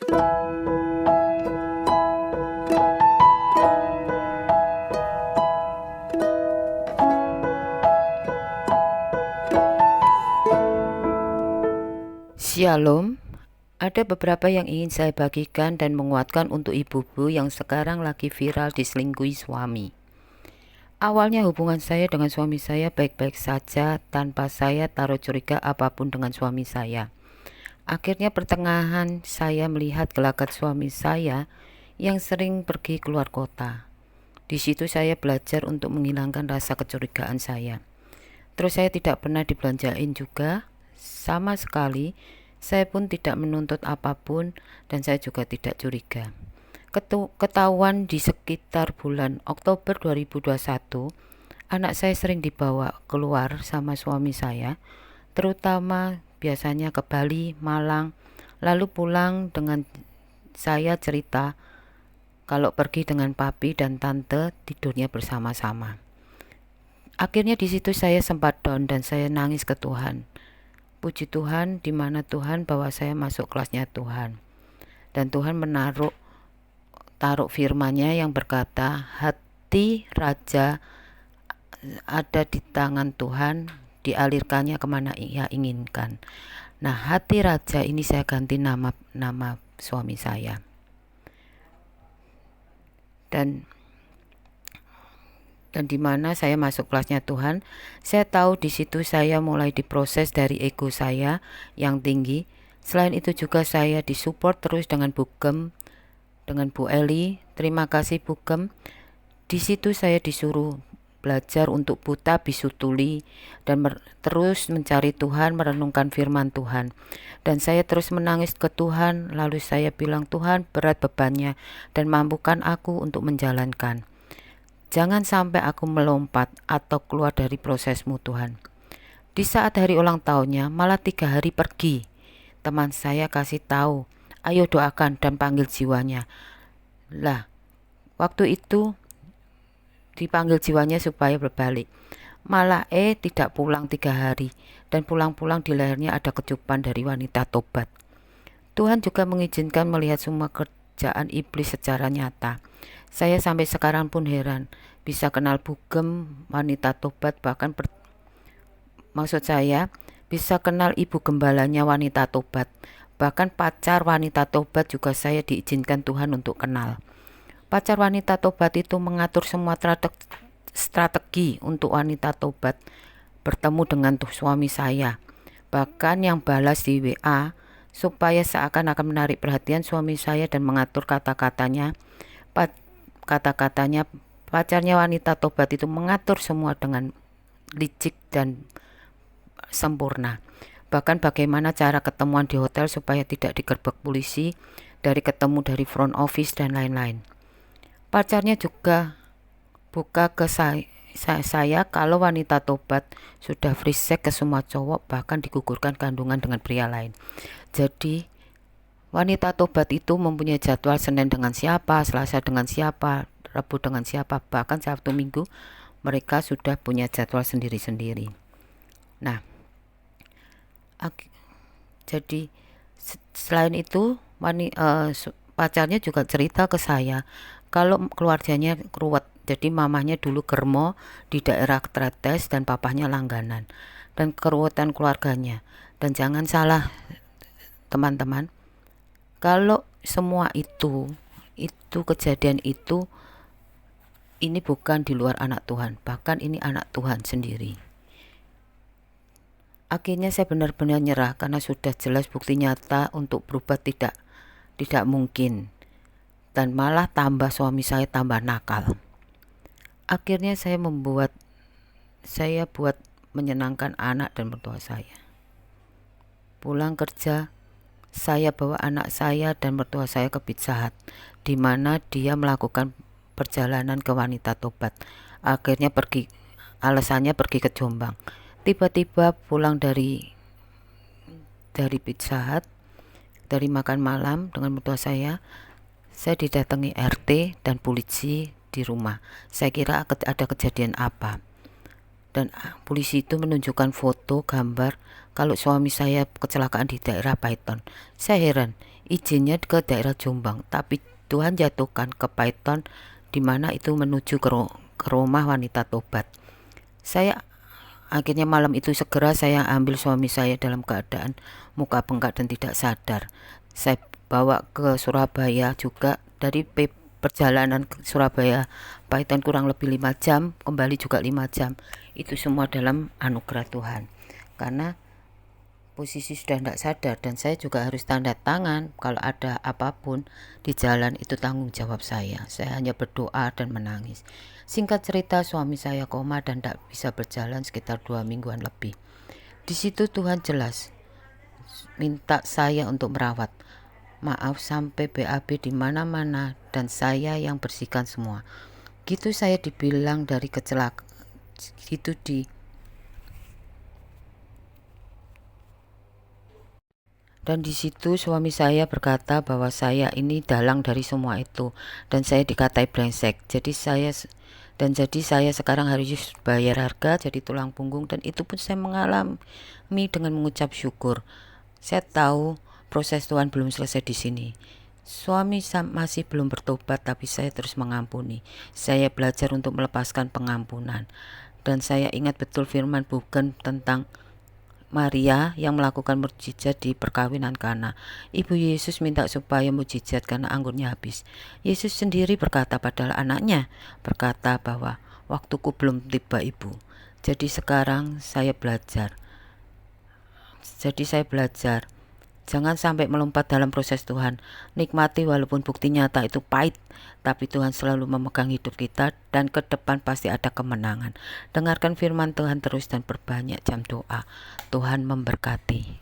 Shalom, ada beberapa yang ingin saya bagikan dan menguatkan untuk ibu-ibu yang sekarang lagi viral diselingkuhi suami. Awalnya hubungan saya dengan suami saya baik-baik saja tanpa saya taruh curiga apapun dengan suami saya. Akhirnya pertengahan saya melihat gelagat suami saya yang sering pergi keluar kota. Di situ saya belajar untuk menghilangkan rasa kecurigaan saya. Terus saya tidak pernah dibelanjain juga, sama sekali. Saya pun tidak menuntut apapun dan saya juga tidak curiga. Ketahuan di sekitar bulan Oktober 2021, anak saya sering dibawa keluar sama suami saya, terutama biasanya ke Bali, Malang, lalu pulang dengan saya cerita kalau pergi dengan papi dan tante tidurnya bersama-sama. Akhirnya di situ saya sempat down dan saya nangis ke Tuhan. Puji Tuhan, di mana Tuhan bawa saya masuk kelasnya Tuhan. Dan Tuhan taruh firman-Nya yang berkata, hati raja ada di tangan Tuhan, dialirkannya kemana Ia inginkan. Nah, hati raja ini saya ganti nama suami saya. Dan di mana saya masuk kelasnya Tuhan, saya tahu di situ saya mulai diproses dari ego saya yang tinggi. Selain itu juga saya disupport terus dengan Bugem, dengan Bu Eli. Terima kasih Bugem. Di situ saya disuruh belajar untuk buta bisu tuli dan terus mencari Tuhan, merenungkan firman Tuhan. Dan saya terus menangis ke Tuhan, lalu saya bilang, Tuhan, berat bebannya dan mampukan aku untuk menjalankan. Jangan sampai aku melompat atau keluar dari prosesmu Tuhan. Di saat hari ulang tahunnya malah 3 hari pergi. Teman saya kasih tahu, ayo doakan dan panggil jiwanya. Lah, waktu itu dipanggil jiwanya supaya berbalik. Malah tidak pulang 3 hari dan pulang-pulang di lehernya ada kecupan dari wanita tobat. Tuhan juga mengizinkan melihat semua kerjaan iblis secara nyata. Saya sampai sekarang pun heran bisa kenal Bugem, wanita tobat, bahkan maksud saya bisa kenal ibu gembalanya wanita tobat. Bahkan pacar wanita tobat juga saya diizinkan Tuhan untuk kenal. Pacar wanita tobat itu mengatur semua strategi untuk wanita tobat bertemu dengan suami saya. Bahkan yang balas di WA supaya seakan-akan menarik perhatian suami saya dan mengatur kata-katanya. Pacarnya wanita tobat itu mengatur semua dengan licik dan sempurna. Bahkan bagaimana cara ketemuan di hotel supaya tidak digerebek polisi, dari ketemu dari front office dan lain-lain. Pacarnya juga buka ke saya kalau wanita tobat sudah free sex ke semua cowok, bahkan digugurkan kandungan dengan pria lain. Jadi wanita tobat itu mempunyai jadwal Senin dengan siapa, Selasa dengan siapa, Rabu dengan siapa, bahkan Sabtu Minggu mereka sudah punya jadwal sendiri-sendiri. Nah, jadi selain itu pacarnya juga cerita ke saya kalau keluarganya ruwet. Jadi mamahnya dulu germo di daerah Tretes dan papahnya langganan, dan keruwetan keluarganya. Dan jangan salah teman-teman, kalau semua itu kejadian itu, ini bukan di luar anak Tuhan, bahkan ini anak Tuhan sendiri. Akhirnya saya benar-benar nyerah karena sudah jelas bukti nyata untuk berubah tidak mungkin. Dan malah tambah suami saya tambah nakal. Akhirnya saya buat menyenangkan anak dan mertua saya. Pulang kerja, saya bawa anak saya dan mertua saya ke Pizza Hut, di mana dia melakukan perjalanan ke wanita tobat. Akhirnya alasannya pergi ke Jombang. Tiba-tiba pulang dari Pizza Hut, dari makan malam dengan mertua saya didatangi RT dan polisi di rumah. Saya kira ada kejadian apa. Dan polisi itu menunjukkan foto gambar kalau suami saya kecelakaan di daerah Python. Saya heran, izinnya ke daerah Jombang, tapi Tuhan jatuhkan ke Python, di mana itu menuju ke rumah wanita tobat. Saya akhirnya malam itu segera saya ambil suami saya dalam keadaan muka bengkak dan tidak sadar. Saya bawa ke Surabaya juga. Dari perjalanan ke Surabaya Python kurang lebih 5 jam, kembali juga 5 jam. Itu semua dalam anugerah Tuhan, karena posisi sudah tidak sadar, dan saya juga harus tanda tangan kalau ada apapun di jalan, itu tanggung jawab saya. Saya hanya berdoa dan menangis. Singkat cerita, suami saya koma dan tidak bisa berjalan sekitar 2 mingguan lebih. Di situ Tuhan jelas minta saya untuk merawat. Maaf, sampai BAB di mana-mana dan saya yang bersihkan semua. Gitu saya dibilang dari kecelakaan. Gitu Dan di situ suami saya berkata bahwa saya ini dalang dari semua itu, dan saya dikatai brengsek. Jadi saya sekarang harus bayar harga jadi tulang punggung, dan itu pun saya mengalami dengan mengucap syukur. Saya tahu proses Tuhan belum selesai di sini. Suami masih belum bertobat, tapi saya terus mengampuni. Saya belajar untuk melepaskan pengampunan. Dan saya ingat betul firman bukan tentang Maria yang melakukan mukjizat di perkawinan Kana. Ibu Yesus minta supaya mukjizat karena anggurnya habis. Yesus sendiri berkata pada anaknya, berkata bahwa waktuku belum tiba, ibu. Jadi sekarang saya belajar. Jangan sampai melompat dalam proses Tuhan. Nikmati walaupun bukti nyata itu pahit, tapi Tuhan selalu memegang hidup kita, dan ke depan pasti ada kemenangan. Dengarkan firman Tuhan terus dan perbanyak jam doa. Tuhan memberkati.